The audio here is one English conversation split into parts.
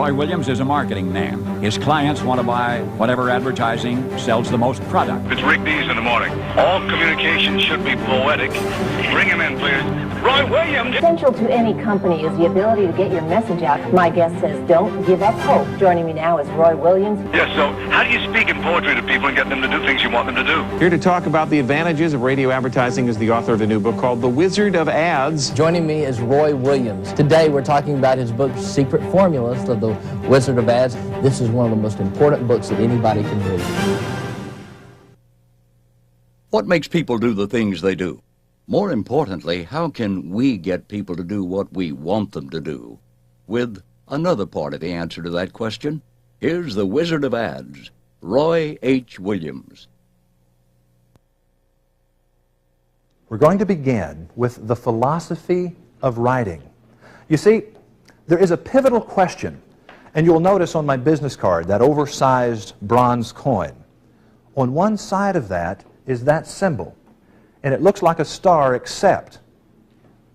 Roy Williams is a marketing name. His clients want to buy whatever advertising sells the most product. It's Rick Dees in the morning. All communication should be poetic. Bring him in, please. Roy Williams. Essential to any company is the ability to get your message out. My guest says, don't give up hope. Joining me now is Roy Williams. Yes, so how do you speak in poetry to people and get them to do things you want them to do? Here to talk about the advantages of radio advertising is the author of a new book called The Wizard of Ads. Joining me is Roy Williams. Today we're talking about his book, Secret Formulas of the Wizard of Ads. This is one of the most important books that anybody can read. What makes people do the things they do? More importantly, how can we get people to do what we want them to do? With another part of the answer to that question, here's the Wizard of Ads, Roy H. Williams. We're going to begin with the philosophy of writing. You see, there is a pivotal question, and you'll notice on my business card, that oversized bronze coin. On one side of that is that symbol, and it looks like a star, except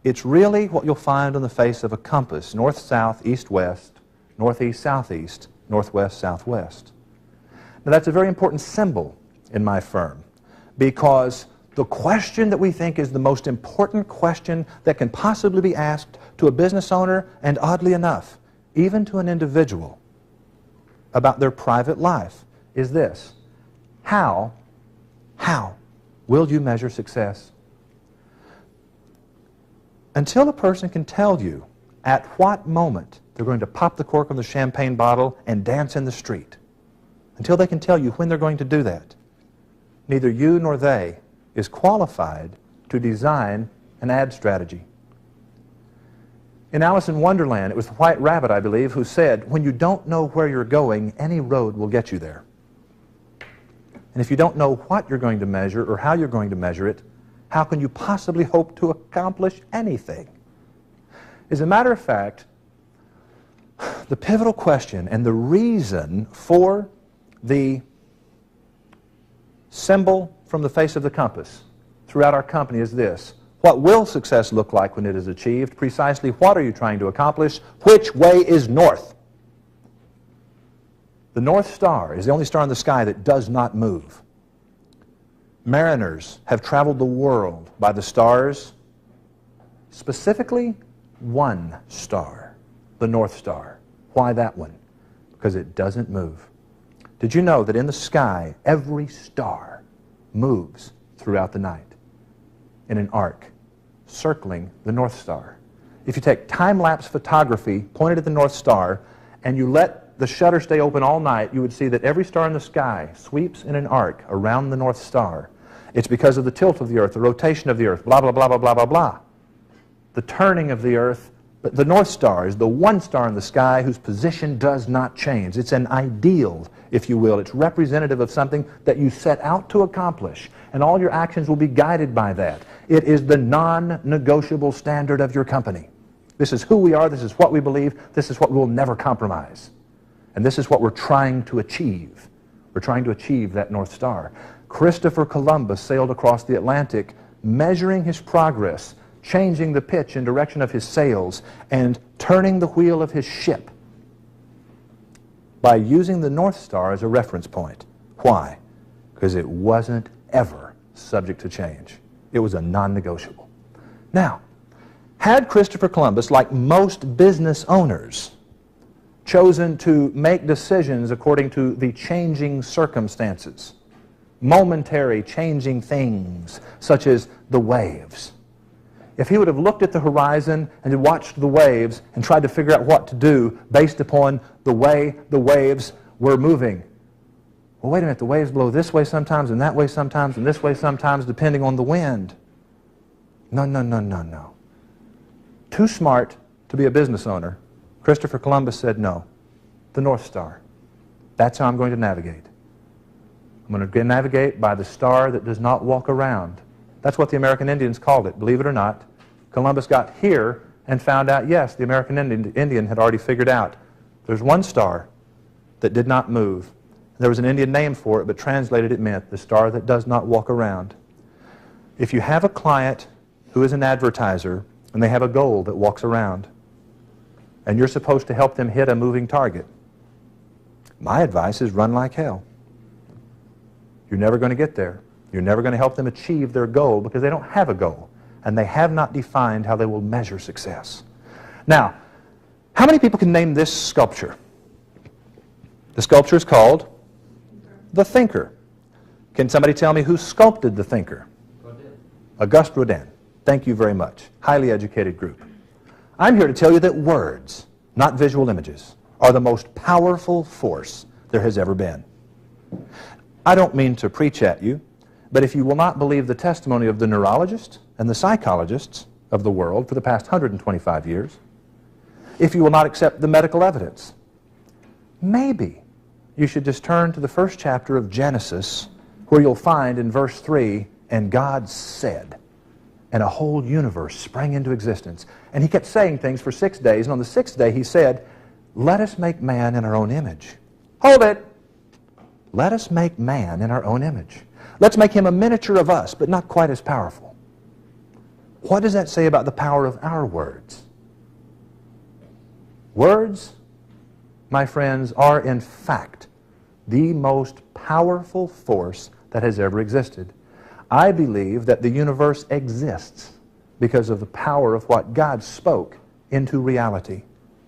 it's really what you'll find on the face of a compass: north, south, east, west, northeast, southeast, northwest, southwest. Now that's a very important symbol in my firm, because the question that we think is the most important question that can possibly be asked to a business owner, and oddly enough, even to an individual, about their private life, is this: how will you measure success? Until a person can tell you at what moment they're going to pop the cork on the champagne bottle and dance in the street, until they can tell you when they're going to do that, neither you nor they is qualified to design an ad strategy. In Alice in Wonderland, it was the White Rabbit, I believe, who said, when you don't know where you're going, any road will get you there. And if you don't know what you're going to measure or how you're going to measure it, how can you possibly hope to accomplish anything? As a matter of fact, the pivotal question and the reason for the symbol from the face of the compass throughout our company is this: what will success look like when it is achieved? Precisely what are you trying to accomplish? Which way is north? The North Star is the only star in the sky that does not move. Mariners have traveled the world by the stars, specifically one star, the North Star. Why that one? Because it doesn't move. Did you know that in the sky, every star moves throughout the night in an arc circling the North Star? If you take time-lapse photography pointed at the North Star and you let the shutter stay open all night, you would see that every star in the sky sweeps in an arc around the North Star. It's because of the tilt of the Earth, the rotation of the Earth, blah, blah, blah, blah, blah, blah, blah. The turning of the Earth. But the North Star is the one star in the sky whose position does not change. It's an ideal, if you will. It's representative of something that you set out to accomplish, and all your actions will be guided by that. It is the non-negotiable standard of your company. This is who we are, this is what we believe, this is what we'll never compromise. And this is what we're trying to achieve. We're trying to achieve that North Star. Christopher Columbus sailed across the Atlantic, measuring his progress, changing the pitch and direction of his sails, and turning the wheel of his ship by using the North Star as a reference point. Why? Because it wasn't ever subject to change. It was a non-negotiable. Now, had Christopher Columbus, like most business owners, chosen to make decisions according to the changing circumstances, momentary changing things, such as the waves, if he would have looked at the horizon and watched the waves and tried to figure out what to do based upon the way the waves were moving. Well, wait a minute, the waves blow this way sometimes and that way sometimes and this way sometimes depending on the wind. No, no, no, no, no. Too smart to be a business owner, Christopher Columbus said, no, the North Star. That's how I'm going to navigate. I'm going to navigate by the star that does not walk around. That's what the American Indians called it, believe it or not. Columbus got here and found out, yes, the American Indian had already figured out there's one star that did not move. There was an Indian name for it, but translated it meant the star that does not walk around. If you have a client who is an advertiser and they have a goal that walks around, and you're supposed to help them hit a moving target, my advice is run like hell. You're never going to get there. You're never going to help them achieve their goal because they don't have a goal, and they have not defined how they will measure success. Now, how many people can name this sculpture? The sculpture is called The Thinker. Can somebody tell me who sculpted The Thinker? Rodin. Auguste Rodin. Thank you very much. Highly educated group. I'm here to tell you that words, not visual images, are the most powerful force there has ever been. I don't mean to preach at you, but if you will not believe the testimony of the neurologists and the psychologists of the world for the past 125 years, if you will not accept the medical evidence, maybe you should just turn to the first chapter of Genesis, where you'll find in verse 3, and God said, and a whole universe sprang into existence. And he kept saying things for 6 days, and on the 6th day he said, let us make man in our own image. Hold it! Let us make man in our own image. Let's make him a miniature of us, but not quite as powerful. What does that say about the power of our words? Words, my friends, are in fact the most powerful force that has ever existed. I believe that the universe exists because of the power of what God spoke into reality.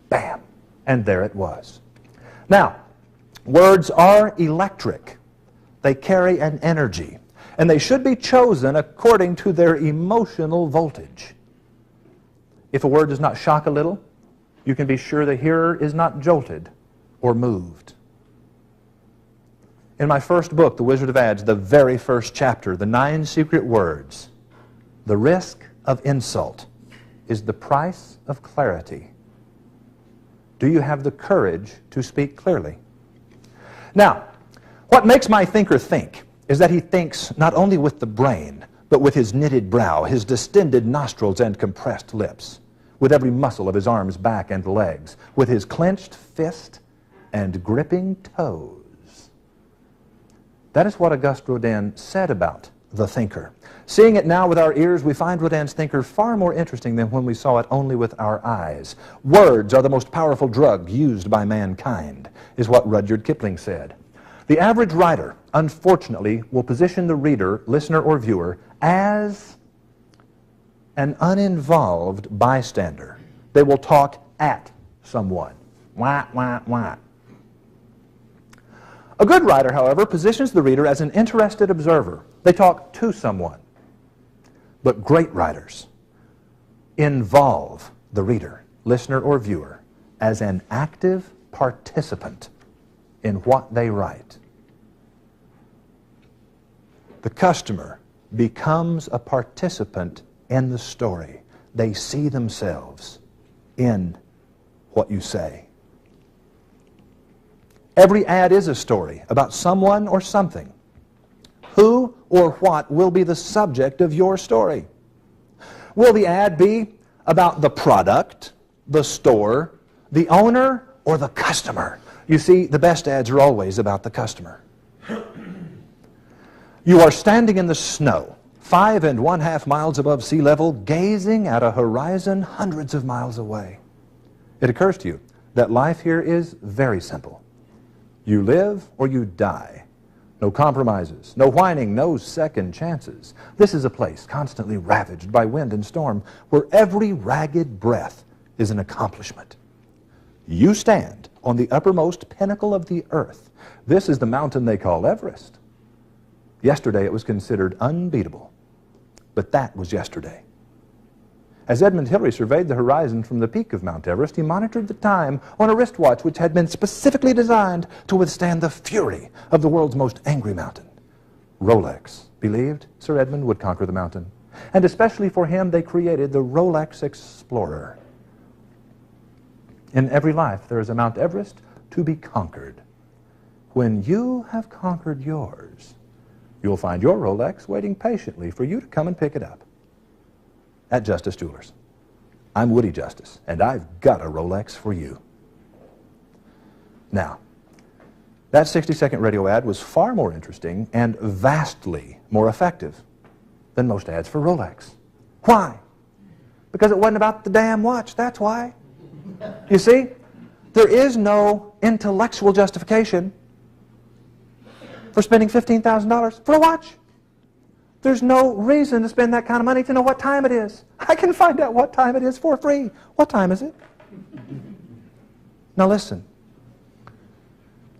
Bam! And there it was. Now, words are electric. They carry an energy, and they should be chosen according to their emotional voltage. If a word does not shock a little, you can be sure the hearer is not jolted or moved. In my first book, The Wizard of Ads, the very first chapter, The 9 Secret Words, the risk of insult is the price of clarity. Do you have the courage to speak clearly? Now, what makes my thinker think is that he thinks not only with the brain, but with his knitted brow, his distended nostrils and compressed lips, with every muscle of his arms, back, and legs, with his clenched fist and gripping toes. That is what Auguste Rodin said about the thinker. Seeing it now with our ears, we find Rodin's thinker far more interesting than when we saw it only with our eyes. Words are the most powerful drug used by mankind, is what Rudyard Kipling said. The average writer, unfortunately, will position the reader, listener, or viewer as an uninvolved bystander. They will talk at someone. Wah, wah, wah. A good writer, however, positions the reader as an interested observer. They talk to someone. But great writers involve the reader, listener, or viewer as an active participant in what they write. The customer becomes a participant in the story. They see themselves in what you say. Every ad is a story about someone or something. Who or what will be the subject of your story? Will the ad be about the product, the store, the owner, or the customer? You see, the best ads are always about the customer. You are standing in the snow, 5 1/2 miles above sea level, gazing at a horizon hundreds of miles away. It occurs to you that life here is very simple. You live or you die. No compromises, no whining, no second chances. This is a place constantly ravaged by wind and storm, where every ragged breath is an accomplishment. You stand on the uppermost pinnacle of the earth. This is the mountain they call Everest. Yesterday it was considered unbeatable, but that was yesterday. As Edmund Hillary surveyed the horizon from the peak of Mount Everest, he monitored the time on a wristwatch which had been specifically designed to withstand the fury of the world's most angry mountain. Rolex believed Sir Edmund would conquer the mountain, and especially for him they created the Rolex Explorer. In every life there is a Mount Everest to be conquered. When you have conquered yours, you'll find your Rolex waiting patiently for you to come and pick it up at Justice Jewelers. I'm Woody Justice, and I've got a Rolex for you. Now, that 60-second radio ad was far more interesting and vastly more effective than most ads for Rolex. Why? Because it wasn't about the damn watch, that's why. You see, there is no intellectual justification for spending $15,000 for a watch. There's no reason to spend that kind of money to know what time it is. I can find out what time it is for free. What time is it? Now listen.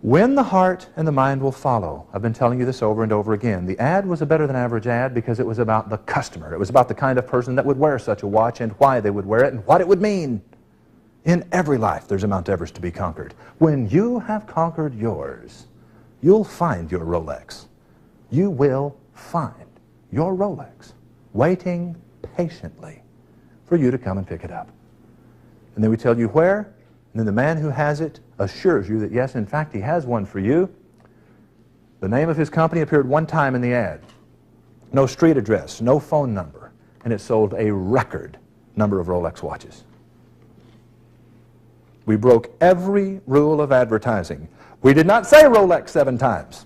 When the heart and the mind will follow, I've been telling you this over and over again, the ad was a better than average ad because it was about the customer. It was about the kind of person that would wear such a watch and why they would wear it and what it would mean. In every life, there's a Mount Everest to be conquered. When you have conquered yours, you'll find your Rolex. You will find your Rolex waiting patiently for you to come and pick it up. And then we tell you where, and then the man who has it assures you that yes, in fact, he has one for you. The name of his company appeared one time in the ad. No street address, no phone number, and it sold a record number of Rolex watches. We broke every rule of advertising. We did not say Rolex 7 times.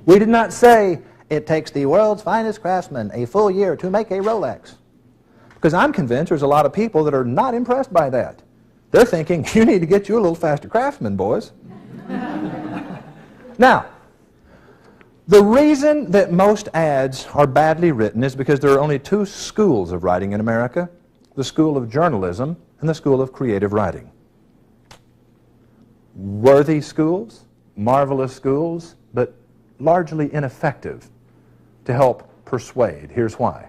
We did not say it takes the world's finest craftsman a full year to make a Rolex. Because I'm convinced there's a lot of people that are not impressed by that. They're thinking, you need to get you a little faster craftsman, boys. Now, the reason that most ads are badly written is because there are only 2 schools of writing in America, the school of journalism and the school of creative writing. Worthy schools, marvelous schools, but largely ineffective to help persuade. Here's why.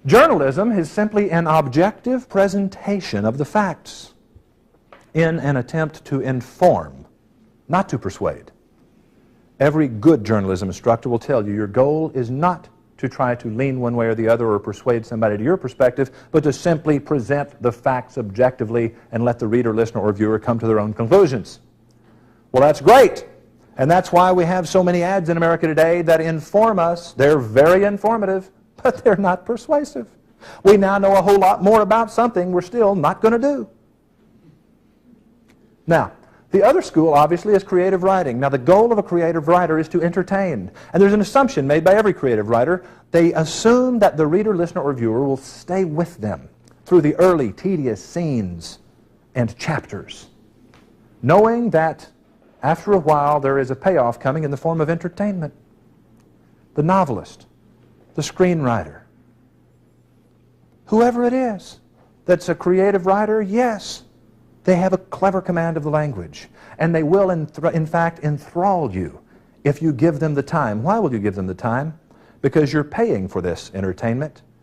Journalism is simply an objective presentation of the facts in an attempt to inform, not to persuade. Every good journalism instructor will tell you your goal is not to try to lean one way or the other or persuade somebody to your perspective, but to simply present the facts objectively and let the reader, listener, or viewer come to their own conclusions. Well, that's great. And that's why we have so many ads in America today that inform us. They're very informative, but they're not persuasive. We now know a whole lot more about something we're still not going to do. Now, the other school, obviously, is creative writing. Now, the goal of a creative writer is to entertain. And there's an assumption made by every creative writer. They assume that the reader, listener, or viewer will stay with them through the early, tedious scenes and chapters, knowing that after a while there is a payoff coming in the form of entertainment. The novelist, the screenwriter, whoever it is that's a creative writer, yes, they have a clever command of the language, and they will, in fact, enthrall you if you give them the time. Why will you give them the time? Because you're paying for this entertainment.